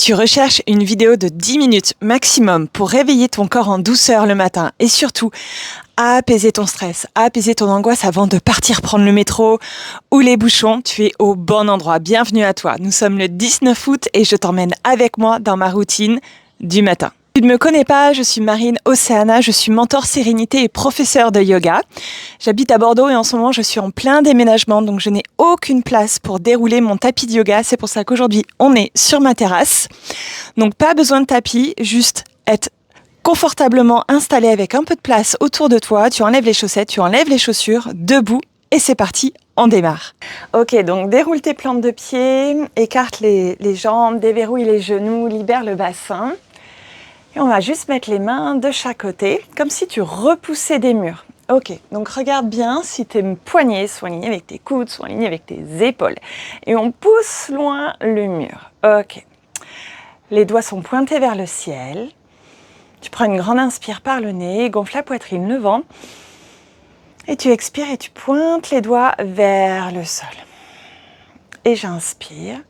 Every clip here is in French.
Tu recherches une vidéo de 10 minutes maximum pour réveiller ton corps en douceur le matin et surtout apaiser ton stress, apaiser ton angoisse avant de partir prendre le métro ou les bouchons. Tu es au bon endroit. Bienvenue à toi. Nous sommes le 19 août et je t'emmène avec moi dans ma routine du matin. Tu ne me connais pas, je suis Marine Océana, je suis mentor sérénité et professeure de yoga. J'habite à Bordeaux et en ce moment je suis en plein déménagement, donc je n'ai aucune place pour dérouler mon tapis de yoga. C'est pour ça qu'aujourd'hui on est sur ma terrasse. Donc pas besoin de tapis, juste être confortablement installé avec un peu de place autour de toi. Tu enlèves les chaussettes, tu enlèves les chaussures, debout et c'est parti, on démarre. Ok, donc déroule tes plantes de pied, écarte les jambes, déverrouille les genoux, libère le bassin. Et on va juste mettre les mains de chaque côté, comme si tu repoussais des murs. Ok, donc regarde bien si tes poignets sont alignés avec tes coudes, sont alignés avec tes épaules. Et on pousse loin le mur. Ok. Les doigts sont pointés vers le ciel. Tu prends une grande inspire par le nez, gonfle la poitrine, le ventre. Et tu expires et tu pointes les doigts vers le sol. Et j'inspire.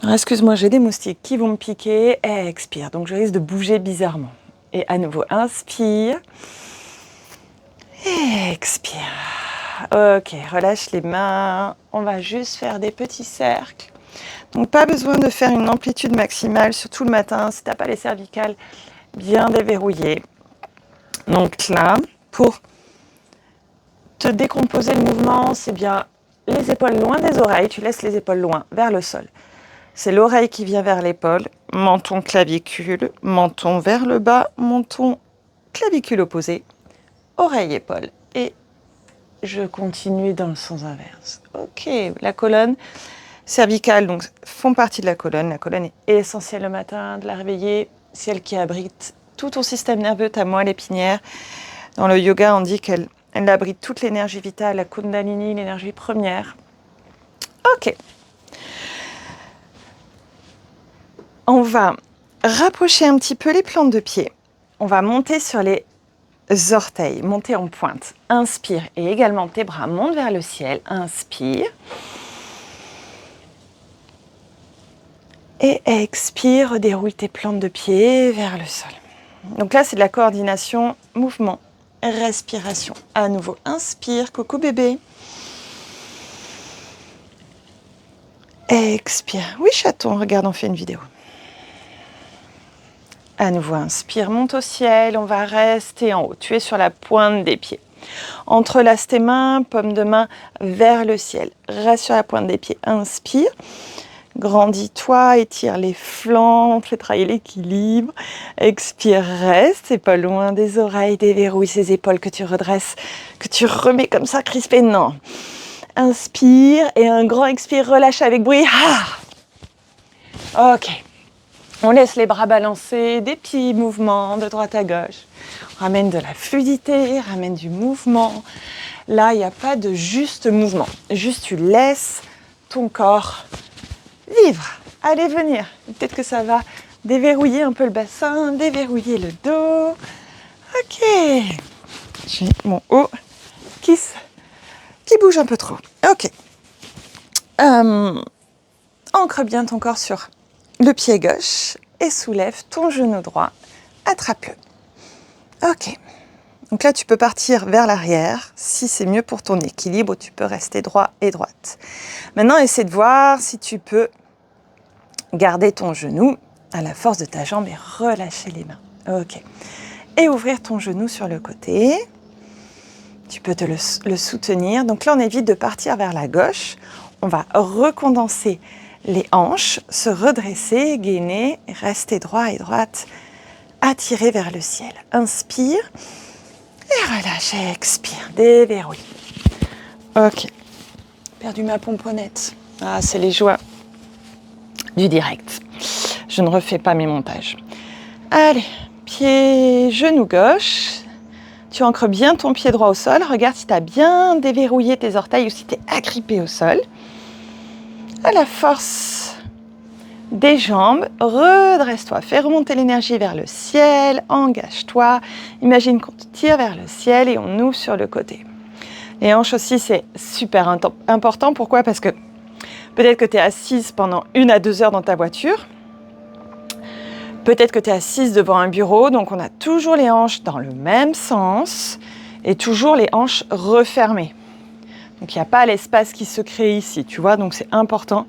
Alors, excuse-moi, j'ai des moustiques qui vont me piquer. Et expire, donc je risque de bouger bizarrement. Et à nouveau, inspire. Et expire. Ok, relâche les mains. On va juste faire des petits cercles. Donc pas besoin de faire une amplitude maximale, surtout le matin, si tu n'as pas les cervicales bien déverrouillées. Donc là, pour te décomposer le mouvement, c'est bien les épaules loin des oreilles. Tu laisses les épaules loin vers le sol. C'est l'oreille qui vient vers l'épaule, menton, clavicule, menton vers le bas, menton, clavicule opposé, oreille, épaule. Et je continue dans le sens inverse. Ok, la colonne cervicale donc, font partie de la colonne. La colonne est essentielle le matin, de la réveiller. C'est elle qui abrite tout ton système nerveux, ta moelle épinière. Dans le yoga, on dit qu'elle abrite toute l'énergie vitale, la Kundalini, l'énergie première. Ok. On va rapprocher un petit peu les plantes de pied. On va monter sur les orteils, monter en pointe. Inspire et également tes bras montent vers le ciel. Inspire. Et expire, déroule tes plantes de pied vers le sol. Donc là, c'est de la coordination, mouvement, respiration. À nouveau, inspire, coucou bébé. Expire. Oui, chaton, regarde, on fait une vidéo. À nouveau, inspire, monte au ciel, on va rester en haut. Tu es sur la pointe des pieds. Entrelace tes mains, paume de main vers le ciel. Reste sur la pointe des pieds, inspire. Grandis-toi, étire les flancs, fais travailler l'équilibre. Expire, reste, c'est pas loin des oreilles, déverrouille ces épaules que tu redresses, que tu remets comme ça crispées. Non. Inspire et un grand expire, relâche avec bruit. Ah. Ok. On laisse les bras balancer, des petits mouvements de droite à gauche. On ramène de la fluidité, ramène du mouvement. Là, il n'y a pas de juste mouvement. Juste, tu laisses ton corps vivre, aller venir. Peut-être que ça va déverrouiller un peu le bassin, déverrouiller le dos. Ok. J'ai mon haut qui bouge un peu trop. Ok. Ancre bien ton corps sur le pied gauche et soulève ton genou droit, attrape-le. Ok. Donc là, tu peux partir vers l'arrière. Si c'est mieux pour ton équilibre, tu peux rester droit et droite. Maintenant, essaie de voir si tu peux garder ton genou à la force de ta jambe et relâcher les mains. Ok. Et ouvrir ton genou sur le côté. Tu peux le soutenir. Donc là, on évite de partir vers la gauche. On va recondenser les hanches, se redresser, gainer, rester droit et droite, attirer vers le ciel. Inspire et relâche et expire, déverrouille. Ok, perdu ma pomponnette. Ah, c'est les joies du direct. Je ne refais pas mes montages. Allez, pied, genou gauche. Tu ancres bien ton pied droit au sol. Regarde si tu as bien déverrouillé tes orteils ou si tu es agrippé au sol. À la force des jambes, redresse-toi, fais remonter l'énergie vers le ciel, engage-toi, imagine qu'on te tire vers le ciel et on ouvre sur le côté. Les hanches aussi, c'est super important. Pourquoi ? Parce que peut-être que tu es assise pendant 1 à 2 heures dans ta voiture Peut-être que tu es assise devant un bureau, donc on a toujours les hanches dans le même sens et toujours les hanches refermées. Donc il n'y a pas l'espace qui se crée ici, tu vois, donc c'est important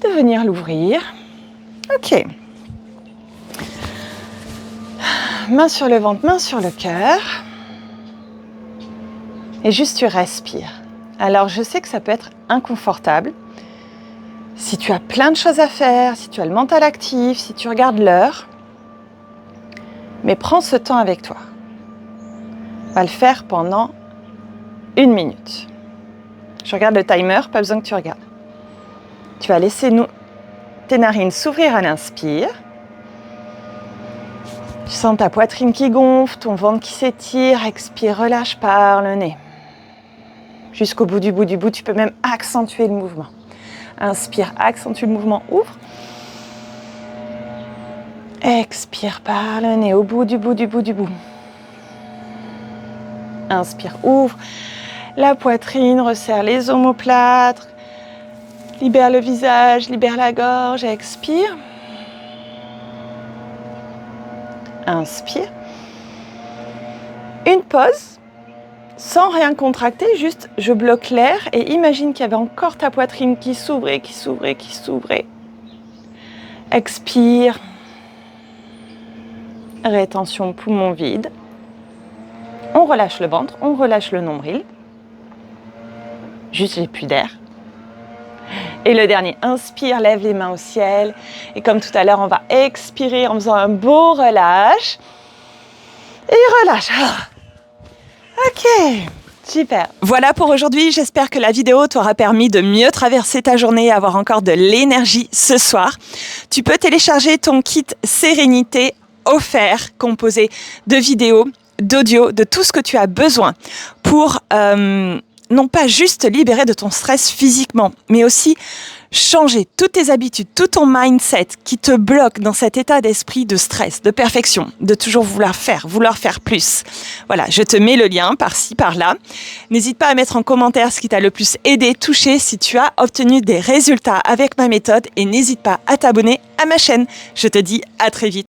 de venir l'ouvrir. Ok. Main sur le ventre, main sur le cœur. Et juste tu respires. Alors je sais que ça peut être inconfortable. Si tu as plein de choses à faire, si tu as le mental actif, si tu regardes l'heure, mais prends ce temps avec toi. On va le faire pendant 1 minute. Je regarde le timer, pas besoin que tu regardes. Tu vas laisser tes narines s'ouvrir à l'inspire. Tu sens ta poitrine qui gonfle, ton ventre qui s'étire. Expire, relâche par le nez. Jusqu'au bout du bout, tu peux même accentuer le mouvement. Inspire, accentue le mouvement, ouvre. Expire par le nez, au bout du bout. Inspire, ouvre la poitrine, resserre les omoplates, libère le visage, libère la gorge, expire. Inspire. Une pause, sans rien contracter, juste je bloque l'air et imagine qu'il y avait encore ta poitrine qui s'ouvrait. Expire. Rétention poumon vide. On relâche le ventre, on relâche le nombril. Juste j'ai plus d'air. Et le dernier, inspire, lève les mains au ciel. Et comme tout à l'heure, on va expirer en faisant un beau relâche. Et relâche. Ok, super. Voilà pour aujourd'hui. J'espère que la vidéo t'aura permis de mieux traverser ta journée et avoir encore de l'énergie ce soir. Tu peux télécharger ton kit Sérénité offert, composé de vidéos, d'audio, de tout ce que tu as besoin pour non pas juste libérer de ton stress physiquement, mais aussi changer toutes tes habitudes, tout ton mindset qui te bloque dans cet état d'esprit de stress, de perfection, de toujours vouloir faire plus. Voilà, je te mets le lien par-ci, par-là. N'hésite pas à mettre en commentaire ce qui t'a le plus aidé, touché, si tu as obtenu des résultats avec ma méthode et n'hésite pas à t'abonner à ma chaîne. Je te dis à très vite.